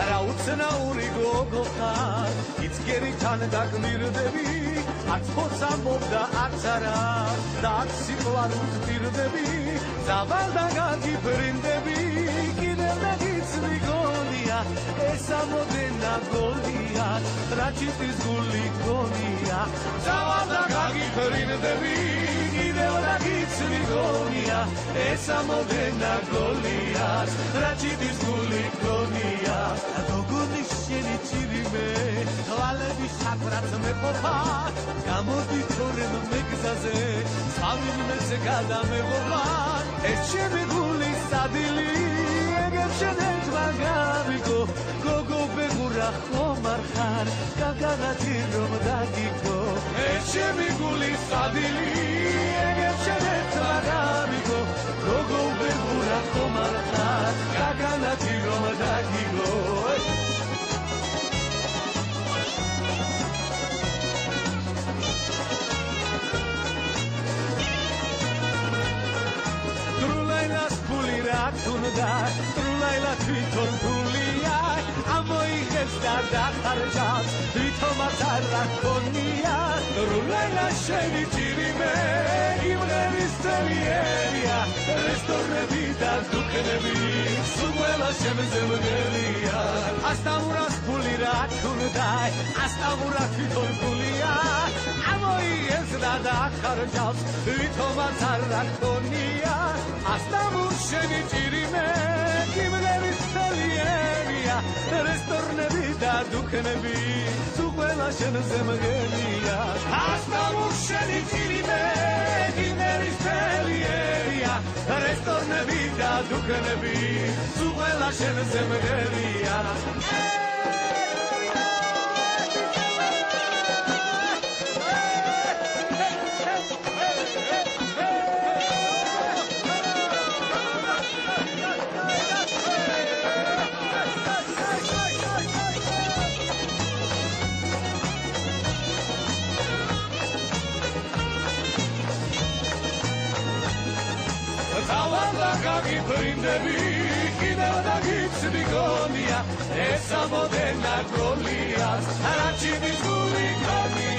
რა უცნაური გოგო ხარ იცქერითან დაგმირდები არც ხოს ამბობდა არც არა და არც სიყვარულს ვტირდები ზავალდა გაგიფრინდები კიდევ და გიცნი გონია ეს ამოდენა გონია რა ჩიტის გული გონია ზავალდა გაგიფრინდები კიდევ და გიცნი გონია ეს ამოდენა გონია რა ჩიტის გული გონია გოგონის შენი ჭირიმე თვალების საყრაც მეყოფა გამოდი თორემ მეგზაზე სამიმნეს გადამეღობა ეს ჩემი გული სადილი ეგებ შენეთმა გამიგო გოგო ბეგურა ხომარ ხარ გაგანათი რომ დაგიგო ეს ჩემი გული სადილი ეგებ შენეთმა გამიგო გოგო ბეგურა ხომარ ხარ გაგანათი რომ დაგიგო თუნდა სრულაილა თვითონ გულია ამოიღებს და დახარჯავს თვითონაც არ გქონია სრულაილა შენი ჭირიმე იმღერის თელიერია რესტორნები და დუქნები სულ შემზე მგელია ასტამურას ფული რა თუნდა ასტამურა თვითონ გულია ამოიღებს და დახარჯავს თვითონაც არ გქონია ასტამურ შენი ჭირიმე იმღერის თელიერია რესტორნები და დუქნები სულ ყველა შენზე მგელია ასტამურ შენი ჭირიმე იმღერის თელიერია რესტორნები და დუქნები სულ ყველა შენზე მგელია გაგიფრინდები კიდევ და გიცნი გონია ეს ამოდენა გონია რა ჩიტის გული გონია